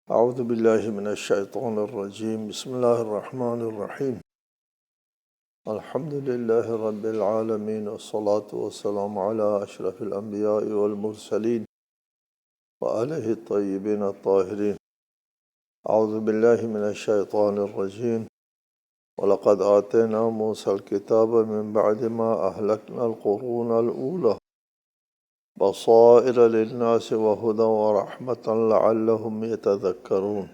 اعوذ باللہ من الشیطان الرجیم بسم اللہ الرحمن الرحیم الحمد للہ رب العالمین والصلاة والسلام علی اشرف الانبیاء والمرسلین وآلہ الطیبین الطاہرین اعوذ باللہ من الشیطان الرجیم وَلَقَدْ آتَيْنَا مُوسَى الْكِتَابَ مِنْ بَعْدِ مَا أَهْلَكْنَا الْقُرُونَ الْأُولَى بَصَائِرَ لِلنَّاسِ وَهُدًى وَرَحْمَةً لَعَلَّهُمْ يَتَذَكَّرُونَ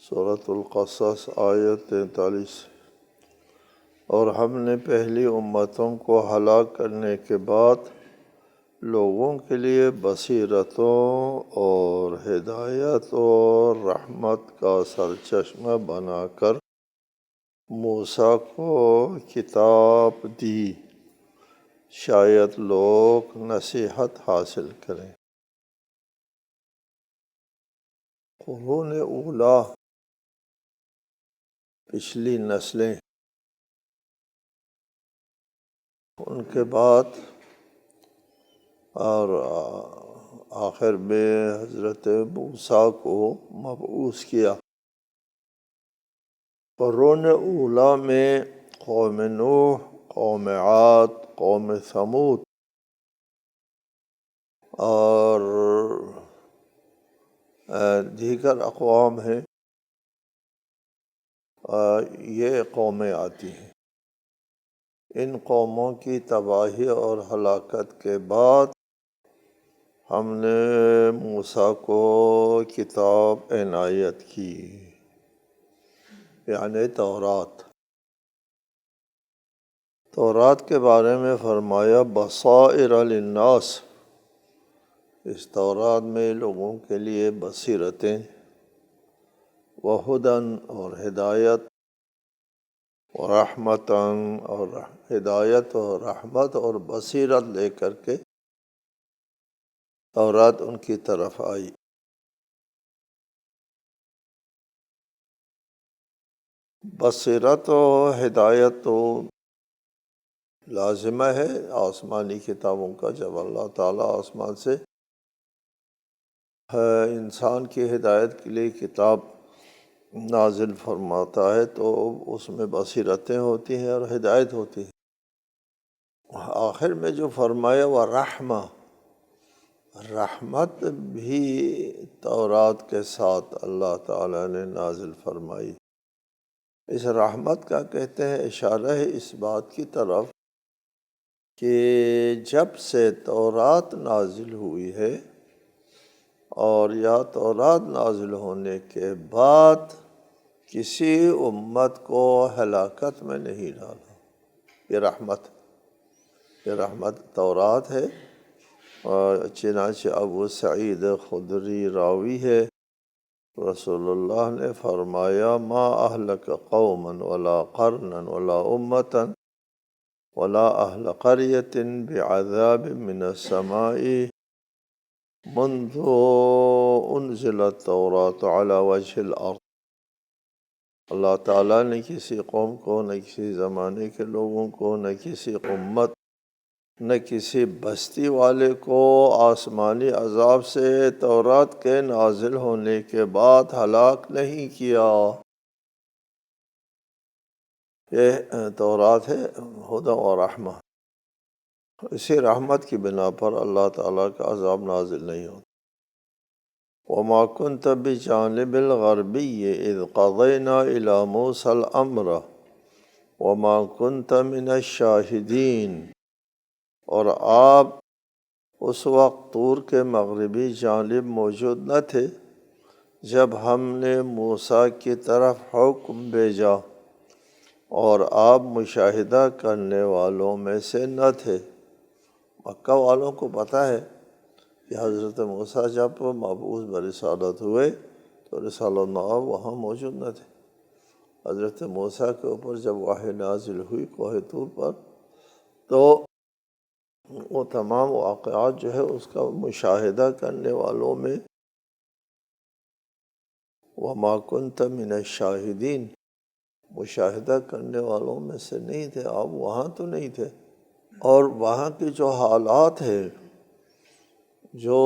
سورۃ القصص آیت 43۔ اور ہم نے پہلی امتوں کو ہلاک کرنے کے بعد لوگوں کے لیے بصیرتوں اور ہدایت اور رحمت کا سرچشمہ بنا کر موسیٰ کو کتاب دی، شاید لوگ نصیحت حاصل کریں۔ قرون اولیٰ پچھلی نسلیں، ان کے بعد اور آخر میں حضرت موسیٰ کو مبعوث کیا۔ قرون اولیٰ میں قوم نوح، قوم عاد، قوم ثمود اور دیگر اقوام ہیں، یہ قومیں آتی ہیں۔ ان قوموں کی تباہی اور ہلاکت کے بعد ہم نے موسیٰ کو کتاب عنایت کی، یعنی تورات کے بارے میں فرمایا بصائر للناس۔ اس تورات میں لوگوں کے لیے بصیرتیں، وہدن اور ہدایت، ورحمتاً اور ہدایت اور رحمت اور بصیرت لے کر کے تورات ان کی طرف آئی۔ بصیرت و ہدایت تو لازمہ ہے آسمانی کتابوں کا۔ جب اللہ تعالیٰ آسمان سے انسان کی ہدایت کے لیے کتاب نازل فرماتا ہے تو اس میں بصیرتیں ہوتی ہیں اور ہدایت ہوتی ہے۔ آخر میں جو فرمایا وہ رحمت بھی تورات کے ساتھ اللہ تعالیٰ نے نازل فرمائی۔ اس رحمت کا کہتے ہیں اشارہ ہے اس بات کی طرف کہ جب سے تورات نازل ہوئی ہے اور یا تورات نازل ہونے کے بعد کسی امت کو ہلاکت میں نہیں ڈالا۔ یہ رحمت تورات ہے، اور چنانچہ ابو سعید خدری راوی ہے، رسول اللہ نے فرمایا ما اہلک قوما ولا قرنا ولا امتا ولا اہل قریۃ بعذاب من السماء منذ انزلت التوراۃ علی وجہ الارض۔ اللہ تعالیٰ نے کسی قوم کو، نہ کسی زمانے کے لوگوں کو، نہ کسی امت، نہ کسی بستی والے کو آسمانی عذاب سے تورات کے نازل ہونے کے بعد ہلاک نہیں کیا۔ یہ تورات ہے ہدی و رحمہ، اسی رحمت کی بنا پر اللہ تعالیٰ کا عذاب نازل نہیں ہوتا۔ وَمَا كُنْتَ بِجَانِبِ الْغَرْبِيِّ إِذْ قَضَيْنَا إِلَى مُوسَى الْأَمْرَ وَمَا كُنْتَ مِنَ الشَّاهِدِينَ۔ اور آپ اس وقت طور کے مغربی جانب موجود نہ تھے جب ہم نے موسیٰ کی طرف حکم بھیجا، اور آپ مشاہدہ کرنے والوں میں سے نہ تھے۔ مکہ والوں کو پتہ ہے کہ حضرت موسیٰ جب مبعوث برسالت ہوئے تو رسالت ناب وہاں موجود نہ تھے۔ حضرت موسیٰ کے اوپر جب وحی نازل ہوئی کوہ طور پر تو وہ تمام واقعات جو ہے اس کا مشاہدہ کرنے والوں میں وَمَا كُنْتَ مِنَ الشَّاهِدِينَ، مشاہدہ کرنے والوں میں سے نہیں تھے، آپ وہاں تو نہیں تھے۔ اور وہاں کے جو حالات ہیں، جو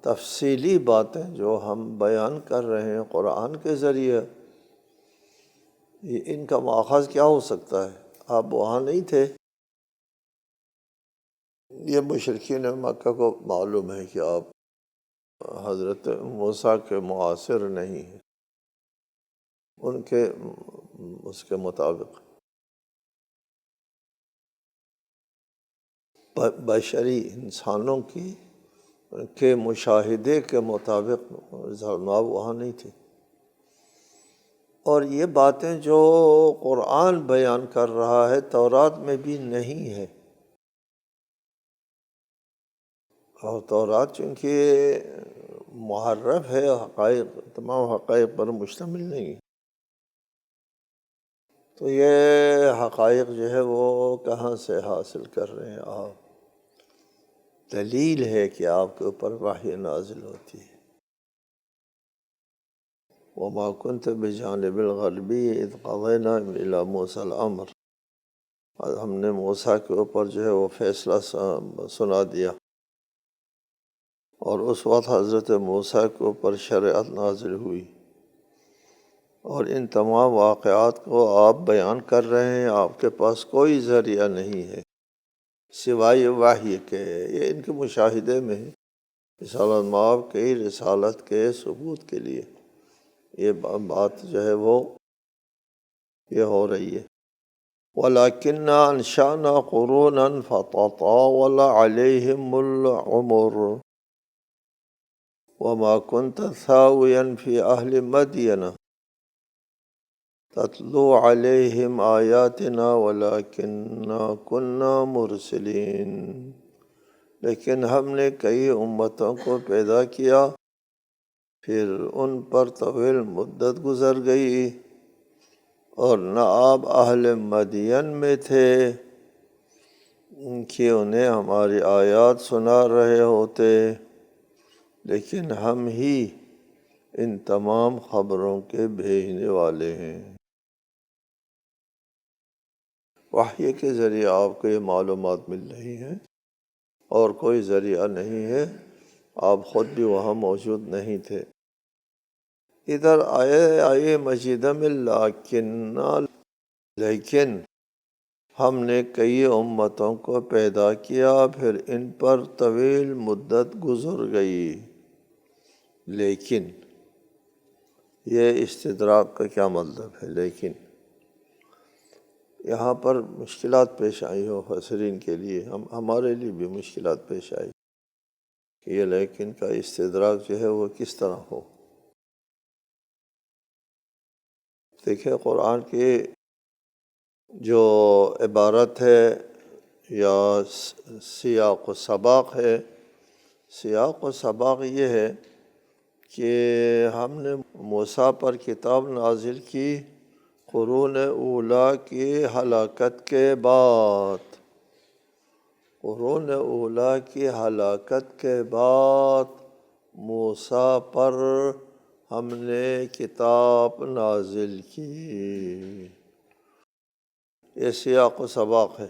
تفصیلی باتیں جو ہم بیان کر رہے ہیں قرآن کے ذریعے، ان کا ماخذ کیا ہو سکتا ہے؟ آپ وہاں نہیں تھے، یہ مشرکین مکہ کو معلوم ہے کہ آپ حضرت موسیٰ کے معاصر نہیں ہیں، ان کے اس کے مطابق بشری انسانوں کے مشاہدے کے مطابق آپ وہاں نہیں تھے، اور یہ باتیں جو قرآن بیان کر رہا ہے تورات میں بھی نہیں ہے، اور تورات چونکہ محرف ہے، حقائق تمام حقائق پر مشتمل نہیں ہے، تو یہ حقائق جو ہے وہ کہاں سے حاصل کر رہے ہیں آپ؟ دلیل ہے کہ آپ کے اوپر وحی نازل ہوتی ہے۔ وَمَا كُنْتَ بِجَانِبِ الْغَرْبِيِّ إِذْ قَضَيْنَا إِلَىٰ مُوسَىٰ الْأَمْرَ، ہم نے موسیٰ کے اوپر جو ہے وہ فیصلہ سنا دیا، اور اس وقت حضرت موسیٰ کے اوپر شریعت نازل ہوئی، اور ان تمام واقعات کو آپ بیان کر رہے ہیں، آپ کے پاس کوئی ذریعہ نہیں ہے سوائے وحی کے، یہ ان کے مشاہدے میں ہے، رسالت مآب کی رسالت کے ثبوت کے لیے یہ بات جو ہے وہ یہ ہو رہی ہے۔ وَلَكِنَّا أَنشَأْنَا قُرُونًا فَتَطَاوَلَ عَلَيْهِمُ الْعُمُرُ وَمَا كُنْتَ ثَاوِيًا فِي أَهْلِ مَدْيَنَ تَتْلُو عَلَيْهِمْ آيَاتِنَا وَلَكِنَّا كُنَّا مُرْسِلِينَ، لیکن ہم نے کئی امتوں کو پیدا کیا، پھر ان پر طویل مدت گزر گئی، اور نہ آپ اہل مدین میں تھے کہ انہیں ہماری آیات سنا رہے ہوتے، لیکن ہم ہی ان تمام خبروں کے بھیجنے والے ہیں۔ وحی کے ذریعے آپ کو یہ معلومات مل رہی ہیں، اور کوئی ذریعہ نہیں ہے، آپ خود بھی وہاں موجود نہیں تھے۔ ادھر آئے مجیدہ میں لیکن ہم نے کئی امتوں کو پیدا کیا، پھر ان پر طویل مدت گزر گئی۔ لیکن یہ استدراک کا کیا مطلب ہے؟ لیکن یہاں پر مشکلات پیش آئی ہو مفسرین کے لیے، ہمارے لیے بھی مشکلات پیش آئی کہ یہ لیکن کا استدراک جو ہے وہ کس طرح ہو۔ دیکھیں قرآن کی جو عبارت ہے یا سیاق و سباق ہے، سیاق و سباق یہ ہے کہ ہم نے موسیٰ پر کتاب نازل کی قرون اولیٰ کی ہلاکت کے بعد، قرون اولیٰ کی ہلاکت کے بعد موسیٰ پر ہم نے کتاب نازل کی، یہ سیاق و سباق ہے۔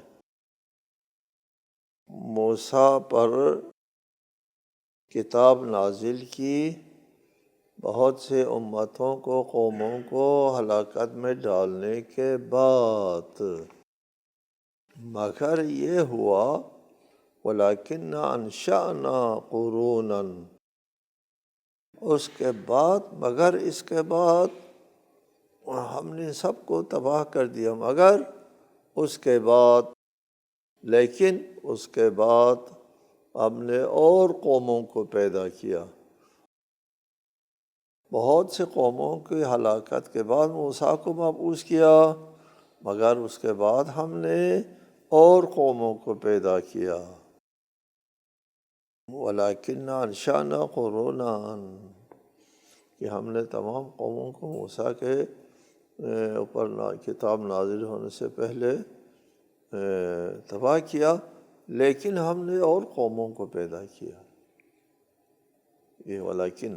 موسیٰ پر کتاب نازل کی، بہت سے امتوں کو قوموں کو ہلاکت میں ڈالنے کے بعد، مگر یہ ہوا وَلَكِنَّا أَنشَأْنَا قُرُونًا، اس کے بعد، مگر اس کے بعد ہم نے سب کو تباہ کر دیا، مگر اس کے بعد، لیکن اس کے بعد ہم نے اور قوموں کو پیدا کیا، بہت سے قوموں کی ہلاکت کے بعد موسیٰ کو مبعوث کیا، مگر اس کے بعد ہم نے اور قوموں کو پیدا کیا۔ وَلَكِنَّا أَنشَأْنَا قُرُونًا، کہ ہم نے تمام قوموں کو موسیٰ کے اوپر کتاب نازل ہونے سے پہلے تباہ کیا، لیکن ہم نے اور قوموں کو پیدا کیا، یہ ولیکن۔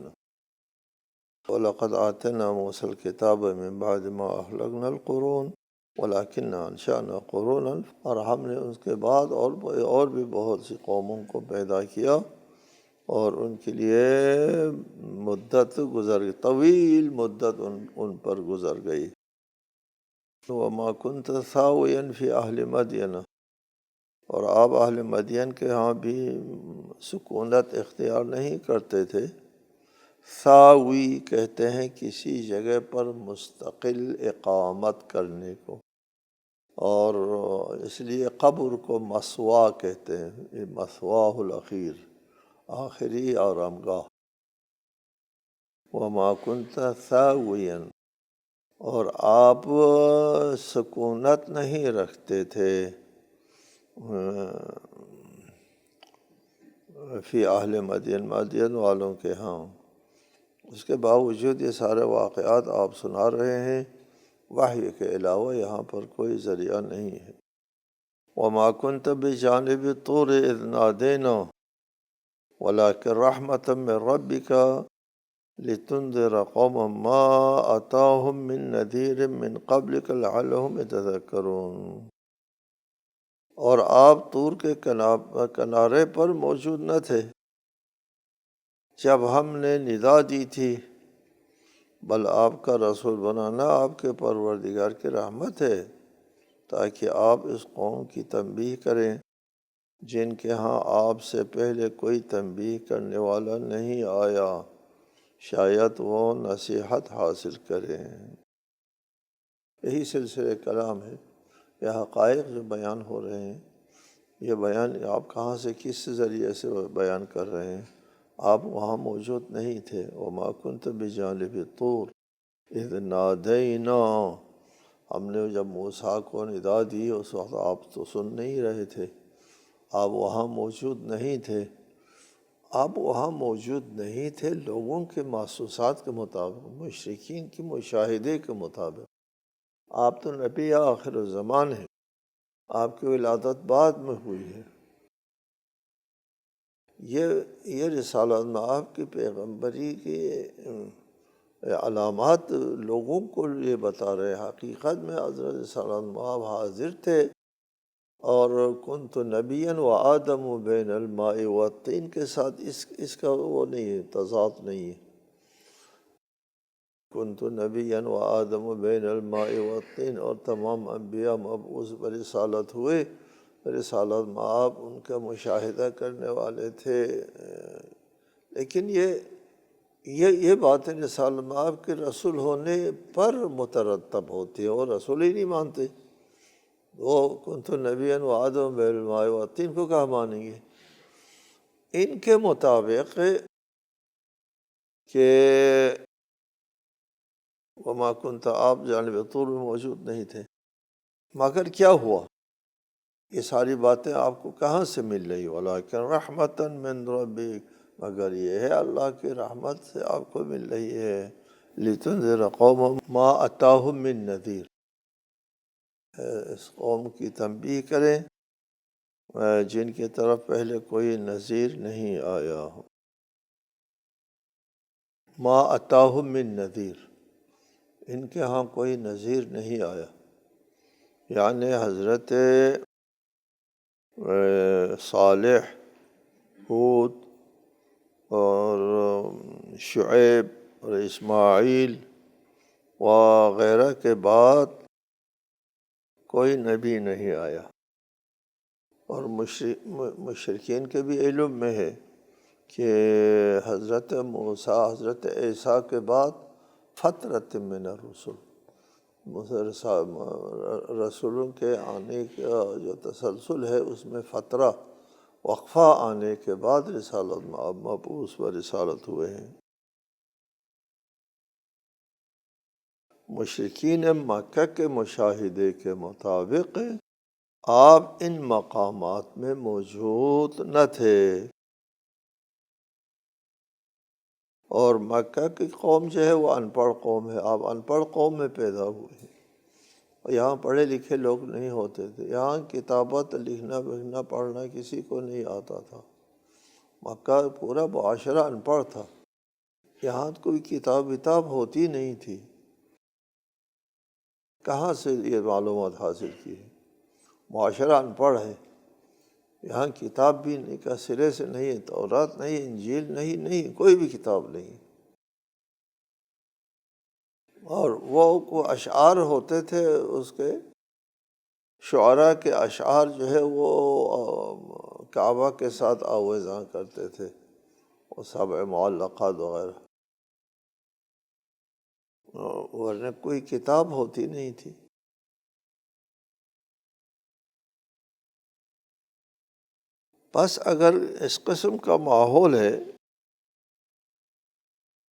وَلَقَدْ آتَيْنَا مُوسَى الْكِتَابَ مِن بَعْدِ مَا أَهْلَكْنَا الْقُرُونَ وَلَكِنَّا أَنشَأْنَا قُرُونًا، اور ہم نے اس کے بعد اور بھی بہت سی قوموں کو پیدا کیا، اور ان کے لیے مدت گزر گئی، طویل مدت ان پر گزر گئی۔ وما كنت ثاويا في اہل مدین، اور آپ اہل مدین کے ہاں بھی سکونت اختیار نہیں کرتے تھے۔ ثاوی کہتے ہیں کسی جگہ پر مستقل اقامت کرنے کو، اور اس لیے قبر کو مثوا کہتے ہیں، یہ مثواہ الاخیر، آخری آرام گاہ۔ وما كنت ثاویا، اور آپ سکونت نہیں رکھتے تھے فی اہل مدین، مدین والوں کے ہاں۔ اس کے باوجود یہ سارے واقعات آپ سنا رہے ہیں، وحی کے علاوہ یہاں پر کوئی ذریعہ نہیں ہے۔ وما كنت بجانب الطور اذ نادینا ولكن رحمة من ربك لتنذر قوما ما أتاهم من نذير من قبلك لعلهم يتذكرون، اور آپ طور کے کنارے پر موجود نہ تھے جب ہم نے ندا دی تھی، بل آپ کا رسول بنانا آپ کے پروردگار کی رحمت ہے تاکہ آپ اس قوم کی تنبیہ کریں جن کے ہاں آپ سے پہلے کوئی تنبیہ کرنے والا نہیں آیا، شاید وہ نصیحت حاصل کریں۔ یہی سلسلہ کلام ہے، یہ حقائق جو بیان ہو رہے ہیں، یہ بیان آپ کہاں سے کس ذریعے سے بیان کر رہے ہیں؟ آپ وہاں موجود نہیں تھے۔ وما كنت بجانب الطور اذ نادینا، ہم نے جب موسیٰ کو ندا دی اس وقت آپ تو سن نہیں رہے تھے، آپ وہاں موجود نہیں تھے۔ آپ وہاں موجود نہیں تھے لوگوں کے محسوسات کے مطابق، مشرکین کے مشاہدے کے مطابق۔ آپ تو نبی آخر الزمان ہیں، آپ کی ولادت بعد میں ہوئی ہے۔ یہ رسالت میں آپ کی پیغمبری کی علامات لوگوں کو یہ بتا رہے ہیں۔ حقیقت میں حضرت صلی اللہ علیہ وسلم حاضر تھے، اور کنت نبیا و آدم بین الماء والطین کے ساتھ اس کا وہ نہیں ہے، تضاد نہیں ہے۔ کنت نبیا و آدم بین الماء والطین، اور تمام انبیاء مبعوث برسالت ہوئے، رسالت میں آپ ان کا مشاہدہ کرنے والے تھے۔ لیکن یہ باتیں رسالت میں آپ کے رسول ہونے پر مترتب ہوتی ہیں، اور رسول ہی نہیں مانتے، وہ کنت نبیا و آدم بین الماء والطین کو کہاں مانیں گے؟ ان کے مطابق کہ وما کنت، آپ جانب طور میں موجود نہیں تھے، مگر کیا ہوا؟ یہ ساری باتیں آپ کو کہاں سے مل رہی؟ ولیکن رحمتا من ربک، مگر یہ ہے اللہ کی رحمت سے آپ کو مل رہی ہے۔ لتنذر قوما ما اتاہم من نذیر، اس قوم کی تنبیہ کریں جن کی طرف پہلے کوئی نذیر نہیں آیا ہو۔ ما اتاہم من نذیر، ان کے ہاں کوئی نذیر نہیں آیا، یعنی حضرت صالح، ہود اور شعیب اور اسماعیل وغیرہ کے بعد کوئی نبی نہیں آیا۔ اور مشرکین کے بھی علم میں ہے کہ حضرت موسیٰ، حضرت عیسیٰ کے بعد فترۃ من الرسل، رسولوں کے آنے کا جو تسلسل ہے اس میں فترہ، وقفہ آنے کے بعد رسالت مبعوث و رسالت ہوئے ہیں۔ مشرکین مکہ کے مشاہدے کے مطابق آپ ان مقامات میں موجود نہ تھے، اور مکہ کی قوم جو ہے وہ ان پڑھ قوم ہے، آپ ان پڑھ قوم میں پیدا ہوئے ہیں، اور یہاں پڑھے لکھے لوگ نہیں ہوتے تھے، یہاں کتابت لکھنا پڑھنا کسی کو نہیں آتا تھا، مکہ پورا معاشرہ ان پڑھ تھا، یہاں کوئی کتاب ہوتی نہیں تھی، کہاں سے یہ معلومات حاصل کی ہے؟ معاشرہ ان پڑھ ہے، یہاں کتاب بھی نہیں کا سرے سے نہیں ہے، تورات نہیں، انجیل نہیں، کوئی بھی کتاب نہیں۔ اور وہ اشعار ہوتے تھے اس کے، شعراء کے اشعار جو ہے وہ کعبہ کے ساتھ آویزاں کرتے تھے، وہ سبع معلقات وغیرہ، ورنہ کوئی کتاب ہوتی نہیں تھی۔ بس اگر اس قسم کا ماحول ہے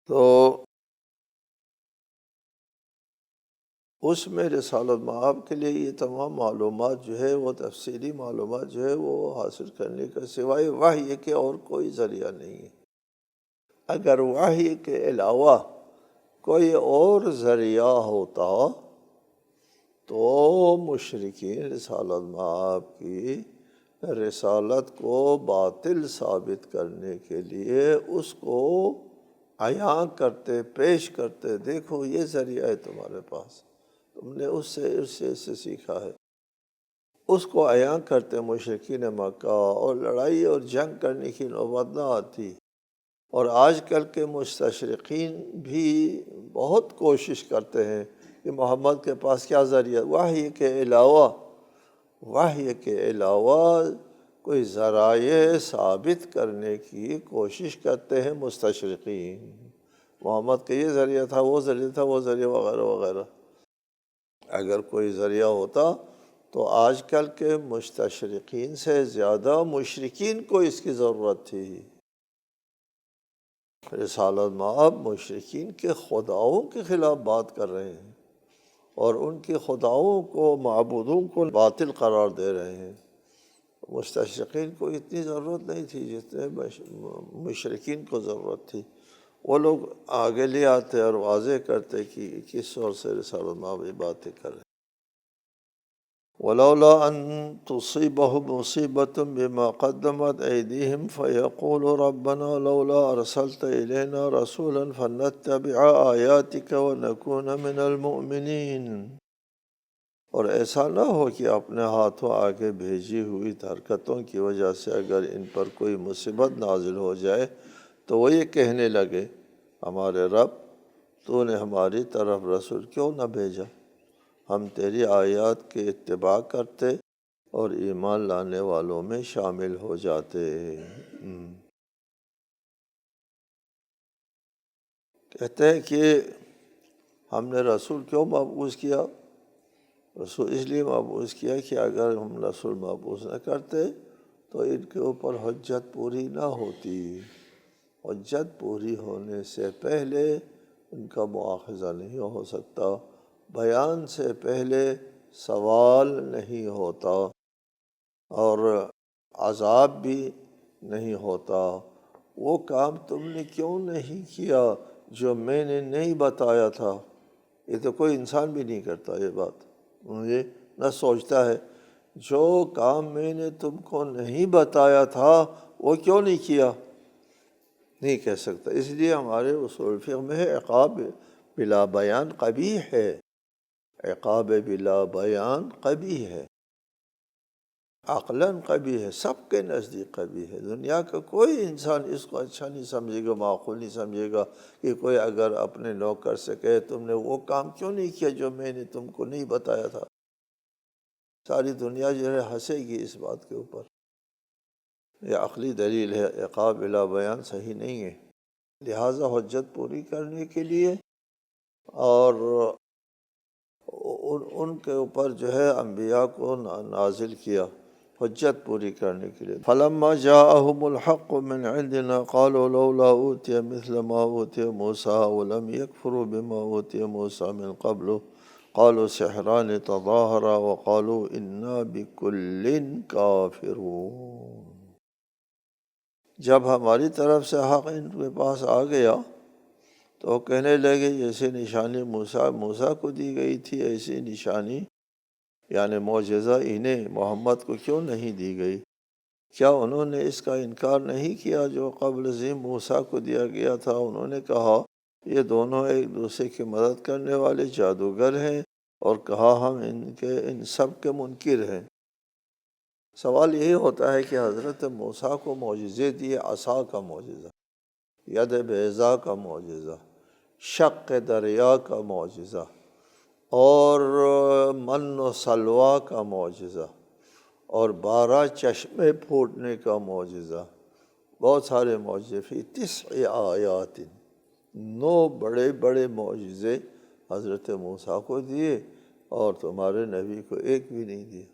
تو اس میں رسالت مآب کے لیے یہ تمام معلومات جو ہے، وہ تفصیلی معلومات جو ہے وہ حاصل کرنے کا سوائے وحی کے اور کوئی ذریعہ نہیں ہے۔ اگر وحی کے علاوہ کوئی اور ذریعہ ہوتا تو مشرکین رسالت مآب کی رسالت کو باطل ثابت کرنے کے لیے اس کو عیاں کرتے، پیش کرتے، دیکھو یہ ذریعہ ہے تمہارے پاس، تم نے اس سے سیکھا ہے، اس کو عیاں کرتے مشرکین مکہ، اور لڑائی اور جنگ کرنے کی نوبت نہ آتی۔ اور آج کل کے مستشرقین بھی بہت کوشش کرتے ہیں کہ محمد کے پاس کیا ذریعہ، وحی کے علاوہ کوئی ذرائع ثابت کرنے کی کوشش کرتے ہیں مستشرقین۔ محمد کا یہ ذریعہ تھا، وہ ذریعہ تھا، وہ ذریعہ وغیرہ وغیرہ۔ اگر کوئی ذریعہ ہوتا تو آج کل کے مستشرقین سے زیادہ مشرکین کو اس کی ضرورت تھی۔ رسالت مآب مشرکین کے خداؤں کے خلاف بات کر رہے ہیں، اور ان کے خداؤں کو، معبودوں کو باطل قرار دے رہے ہیں۔ مستشرقین کو اتنی ضرورت نہیں تھی جتنے مشرکین کو ضرورت تھی۔ وہ لوگ آگے لے آتے اور واضح کرتے کہ کس طور سے رسالت مآب یہ باتیں کر رہے ہیں۔ وَلَوْلَا أَن تُصِيبَهُمْ مُصِيبَةٌ بِمَا قَدَّمَتْ أَيْدِيهِمْ فَيَقُولُوا رَبَّنَا لَوْلَا أَرْسَلْتَ إِلَيْنَا رَسُولًا فَنَتَّبِعَ آيَاتِكَ وَنَكُونَ مِنَ الْمُؤْمِنِينَ۔ اور ایسا نہ ہو کہ اپنے ہاتھوں آگے بھیجی ہوئی حرکتوں کی وجہ سے اگر ان پر کوئی مصیبت نازل ہو جائے تو وہ یہ کہنے لگے، ہمارے رب، تو نے ہماری طرف رسول کیوں نہ بھیجا، ہم تیری آیات کے اتباع کرتے اور ایمان لانے والوں میں شامل ہو جاتے۔ کہتے ہیں کہ ہم نے رسول کیوں مبعوث کیا؟ رسول اس لیے مبعوث کیا کہ اگر ہم رسول مبعوث نہ کرتے تو ان کے اوپر حجت پوری نہ ہوتی، حجت پوری ہونے سے پہلے ان کا مواخذہ نہیں ہو سکتا، بیان سے پہلے سوال نہیں ہوتا، اور عذاب بھی نہیں ہوتا۔ وہ کام تم نے کیوں نہیں کیا جو میں نے نہیں بتایا تھا؟ یہ تو کوئی انسان بھی نہیں کرتا یہ بات، مجھے نہ سوچتا ہے جو کام میں نے تم کو نہیں بتایا تھا وہ کیوں نہیں کیا، نہیں کہہ سکتا۔ اس لیے ہمارے اصول فقہ میں ہے عقاب بلا بیان قبیح ہے، عقاب بلا بیان قبیح ہے، عقلاً قبیح ہے، سب کے نزدیک قبیح ہے۔ دنیا کا کوئی انسان اس کو اچھا نہیں سمجھے گا، معقول نہیں سمجھے گا کہ کوئی اگر اپنے نوکر سے کہے تم نے وہ کام کیوں نہیں کیا جو میں نے تم کو نہیں بتایا تھا، ساری دنیا جو ہے ہنسے گی اس بات کے اوپر۔ یہ عقلی دلیل ہے، عقاب بلا بیان صحیح نہیں ہے۔ لہٰذا حجت پوری کرنے کے لیے اور ان کے اوپر جو ہے انبیاء کو نازل کیا حجت پوری کرنے کے لیے۔ فَلَمَّا جَاءَهُمُ الْحَقُّ مِنْ عِنْدِنَا قَالُوا لَوْلَا أُوتِيَ مِثْلَ مَا أُوتِيَ مُوسَىٰ وَلَمْ يَكْفُرُوا بِمَا أُوتِيَ مُوسَىٰ مِنْ قَبْلُ قَالُوا سِحْرَانِ تَظَاهَرَا وَقَالُوا إِنَّا بِكُلٍّ كَافِرُونَ۔ جب ہماری طرف سے حق ان کے پاس آ گیا تو وہ کہنے لگے جیسے نشانی موسیٰ کو دی گئی تھی ایسی نشانی یعنی معجزہ انہیں محمد کو کیوں نہیں دی گئی؟ کیا انہوں نے اس کا انکار نہیں کیا جو قبل ازیں موسیٰ کو دیا گیا تھا؟ انہوں نے کہا یہ دونوں ایک دوسرے کی مدد کرنے والے جادوگر ہیں، اور کہا ہم ان سب کے منکر ہیں۔ سوال یہی ہوتا ہے کہ حضرت موسیٰ کو معجزے دیے، عصا کا معجزہ، ید بیضا کا معجزہ، شق دریا کا معجزہ، اور من و سلوا کا معجزہ، اور 12 چشمے پھوٹنے کا معجزہ، بہت سارے معجزے، فی 9 آیات، 9 بڑے بڑے معجزے حضرت موسیٰ کو دیے، اور تمہارے نبی کو ایک بھی نہیں دیا۔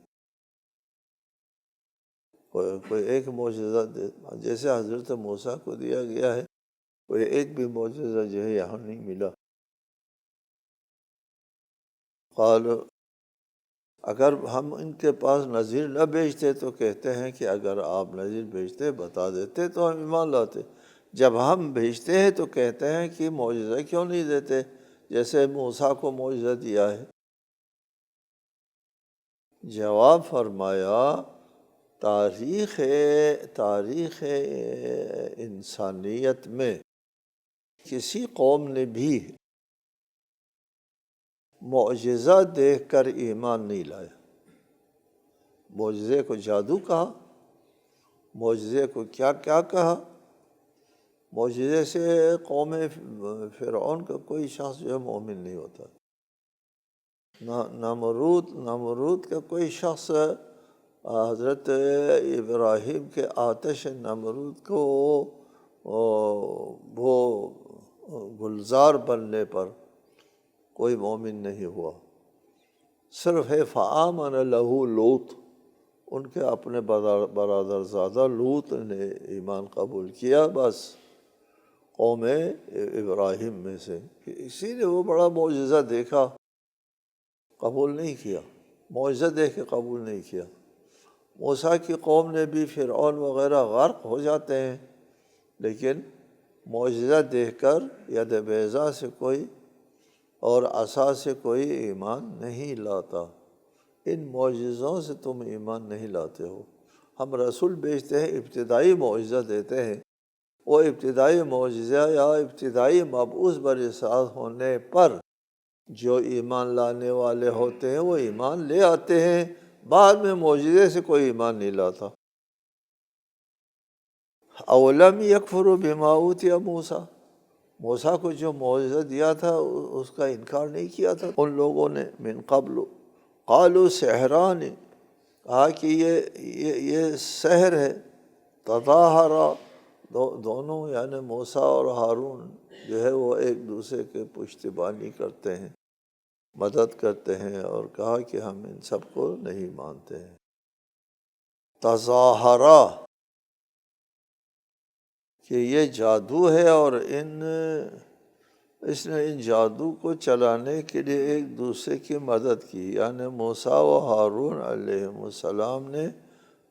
کوئی ایک معجزہ جیسے حضرت موسیٰ کو دیا گیا ہے، کوئی ایک بھی معجزہ جو ہے یہاں نہیں ملا۔ قالوا، اگر ہم ان کے پاس نذیر نہ بھیجتے تو کہتے ہیں کہ اگر آپ نذیر بھیجتے بتا دیتے تو ہم ایمان لاتے، جب ہم بھیجتے ہیں تو کہتے ہیں کہ معجزہ کیوں نہیں دیتے جیسے موسیٰ کو معجزہ دیا ہے۔ جواب فرمایا، تاریخ انسانیت میں کسی قوم نے بھی معجزہ دیکھ کر ایمان نہیں لایا۔ معجزے کو جادو کہا، معجزے کو کیا کیا کہا۔ معجزے سے قوم فرعون کا کوئی شخص جو ہے مومن نہیں ہوتا، نمرود کا کوئی شخص حضرت ابراہیم کے آتش نمرود کو وہ گلزار بننے پر کوئی مومن نہیں ہوا۔ صرف ہے فآمن لہ لوط، ان کے اپنے برادر زادہ لوط نے ایمان قبول کیا، بس قوم ابراہیم میں سے، اسی نے وہ بڑا معجزہ دیکھا، قبول نہیں کیا، معجزہ دیکھ کے قبول نہیں کیا۔ موسیٰ کی قوم نے بھی فرعون وغیرہ غرق ہو جاتے ہیں، لیکن معجزہ دیکھ کر ید بیضا سے کوئی اور عصا سے کوئی ایمان نہیں لاتا۔ ان معجزوں سے تم ایمان نہیں لاتے ہو۔ ہم رسول بھیجتے ہیں، ابتدائی معجزہ دیتے ہیں، وہ ابتدائی معجزہ یا ابتدائی مبعوث برسالت ہونے پر جو ایمان لانے والے ہوتے ہیں وہ ایمان لے آتے ہیں، بعد میں معجزے سے کوئی ایمان نہیں لاتا۔ اولم یکفروا بما اوتی موسیٰ، موسیٰ کو جو معجزہ دیا تھا اس کا انکار نہیں کیا تھا ان لوگوں نے۔ من قبل قالوا سحران، کہا کہ یہ سحر ہے، تظاہرا، دونوں یعنی موسیٰ اور ہارون جو ہے وہ ایک دوسرے کے پشتیبانی کرتے ہیں، مدد کرتے ہیں، اور کہا کہ ہم ان سب کو نہیں مانتے ہیں۔ تظاہرا کہ یہ جادو ہے، اور اس نے ان جادو کو چلانے کے لیے ایک دوسرے کی مدد کی، یعنی موسیٰ و ہارون علیہ السلام نے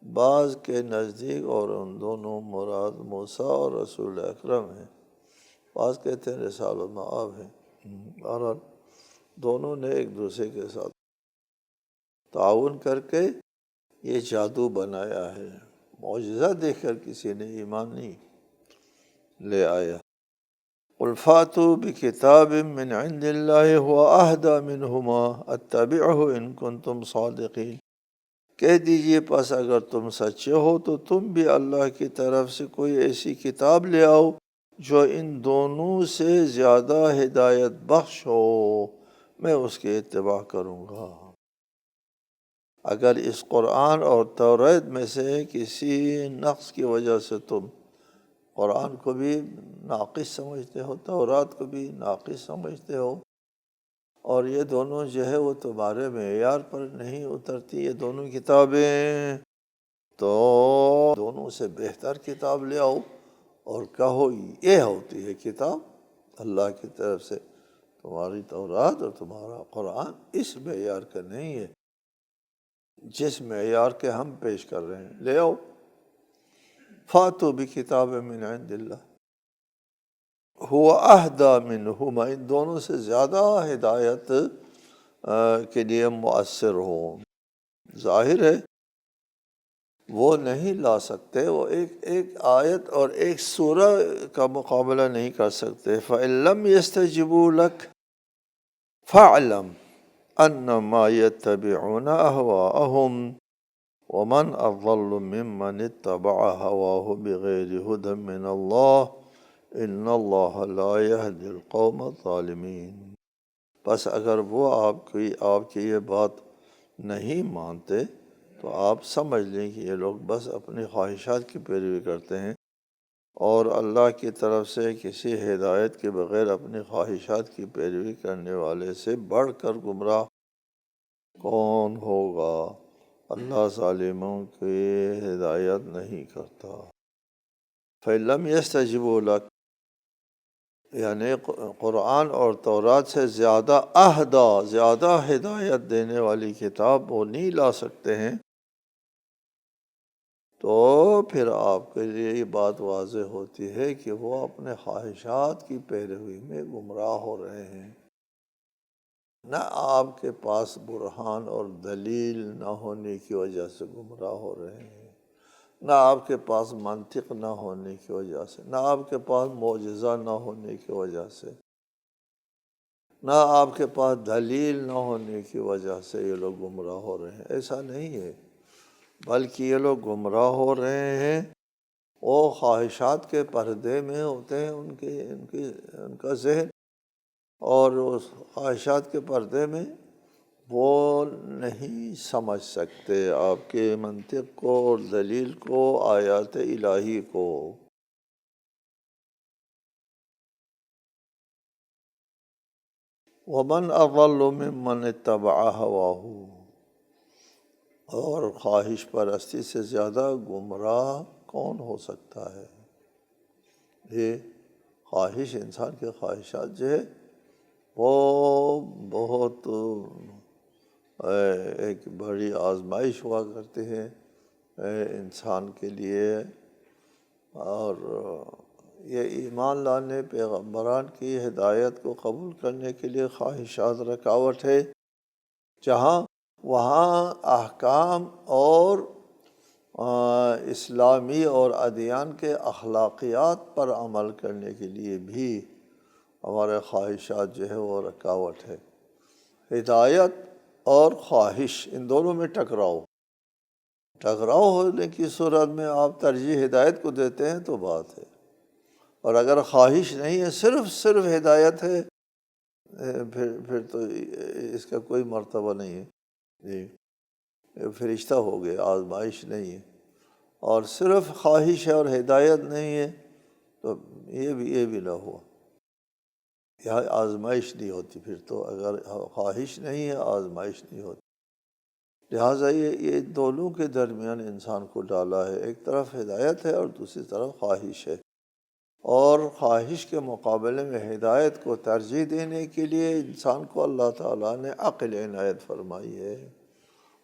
بعض کے نزدیک، اور ان دونوں مراد موسیٰ اور رسول اکرم ہیں، بعض کہتے ہیں رسالۃ مآب ہے، اور دونوں نے ایک دوسرے کے ساتھ تعاون کر کے یہ جادو بنایا ہے۔ معجزہ دیکھ کر کسی نے ایمان نہیں لے آیا۔ قل فاتوا بکتاب من عند اللہ هو اہدی منہما اتبعہ ان کنتم صادقین، کہہ دیجئے پس اگر تم سچے ہو تو تم بھی اللہ کی طرف سے کوئی ایسی کتاب لے آؤ جو ان دونوں سے زیادہ ہدایت بخش ہو، میں اس کی اتباع کروں گا۔ اگر اس قرآن اور توریت میں سے کسی نقص کی وجہ سے تم قرآن کو بھی ناقص سمجھتے ہو، تورات کو بھی ناقص سمجھتے ہو، اور یہ دونوں جو ہے وہ تمہارے معیار پر نہیں اترتی یہ دونوں کتابیں، تو دونوں سے بہتر کتاب لے آؤ اور کہو یہ ہوتی ہے کتاب اللہ کی طرف سے، تمہاری تورات اور تمہارا قرآن اس معیار کا نہیں ہے جس معیار کے ہم پیش کر رہے ہیں، لے آؤ۔ فاتوا بکتاب من عند اللہ هو اہدی منہما، ان دونوں سے زیادہ ہدایت کے لیے مؤثر ہو۔ ظاہر ہے وہ نہیں لا سکتے، وہ ایک آیت اور ایک سورہ کا مقابلہ نہیں کر سکتے۔ فَإِن لَّمْ يَسْتَجِيبُوا لَكَ فَاعْلَمْ أَنَّمَا يَتَّبِعُونَ أَهْوَاءَهُمْ ومن اضل ممن اتبع هواه بغیر هدى من اللہ ان اللہ لا يهدي القوم الظالمین۔ بس اگر وہ آپ کی یہ بات نہیں مانتے تو آپ سمجھ لیں کہ یہ لوگ بس اپنی خواہشات کی پیروی کرتے ہیں، اور اللہ کی طرف سے کسی ہدایت کے بغیر اپنی خواہشات کی پیروی کرنے والے سے بڑھ کر گمراہ کون ہوگا؟ اللہ ظالموں کی ہدایت نہیں کرتا۔ فَإِن يَسْتَجِيبُوا لَكَ، یعنی قرآن اور تورات سے زیادہ ہدایت دینے والی کتاب وہ نہیں لا سکتے ہیں، تو پھر آپ کے لیے یہ بات واضح ہوتی ہے کہ وہ اپنے خواہشات کی پیروی میں گمراہ ہو رہے ہیں۔ نہ آپ کے پاس برہان اور دلیل نہ ہونے کی وجہ سے گمراہ ہو رہے ہیں، نہ آپ کے پاس منطق نہ ہونے کی وجہ سے، نہ آپ کے پاس معجزہ نہ ہونے کی وجہ سے، نہ آپ کے پاس دلیل نہ ہونے کی وجہ سے یہ لوگ گمراہ ہو رہے ہیں۔ ایسا نہیں ہے، بلکہ یہ لوگ گمراہ ہو رہے ہیں، وہ خواہشات کے پردے میں ہوتے ہیں، ان کا ذہن، اور اس خواہشات کے پردے میں وہ نہیں سمجھ سکتے آپ کے منطق کو اور دلیل کو، آیات الہی کو۔ وَمَنْ أَضَلُّ مِمَّنِ اتَّبَعَ هَوَاهُ، اور خواہش پرستی سے زیادہ گمراہ کون ہو سکتا ہے؟ یہ خواہش، انسان کے خواہشات جو ہے وہ بہت ایک بڑی آزمائش ہوا کرتے ہیں انسان کے لیے، اور یہ ایمان لانے، پیغمبران کی ہدایت کو قبول کرنے کے لیے خواہشات رکاوٹ ہے، وہاں احکام اور اسلامی اور ادیان کے اخلاقیات پر عمل کرنے کے لیے بھی ہمارے خواہشات جو ہے وہ رکاوٹ ہے۔ ہدایت اور خواہش، ان دونوں میں ٹکراؤ ہونے کی صورت میں آپ ترجیح ہدایت کو دیتے ہیں تو بات ہے، اور اگر خواہش نہیں ہے، صرف ہدایت ہے، پھر تو اس کا کوئی مرتبہ نہیں ہے، جی فرشتہ ہو گئے، آزمائش نہیں ہے۔ اور صرف خواہش ہے اور ہدایت نہیں ہے تو یہ بھی نہ ہوا، یہ آزمائش نہیں ہوتی پھر تو، اگر خواہش نہیں ہے آزمائش نہیں ہوتی۔ لہٰذا یہ دونوں کے درمیان انسان کو ڈالا ہے، ایک طرف ہدایت ہے اور دوسری طرف خواہش ہے، اور خواہش کے مقابلے میں ہدایت کو ترجیح دینے کے لیے انسان کو اللہ تعالیٰ نے عقل عنایت فرمائی ہے،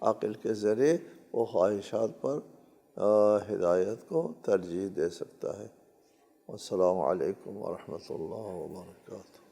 عقل کے ذریعے وہ خواہشات پر ہدایت کو ترجیح دے سکتا ہے۔ السلام علیکم ورحمۃ اللہ وبرکاتہ۔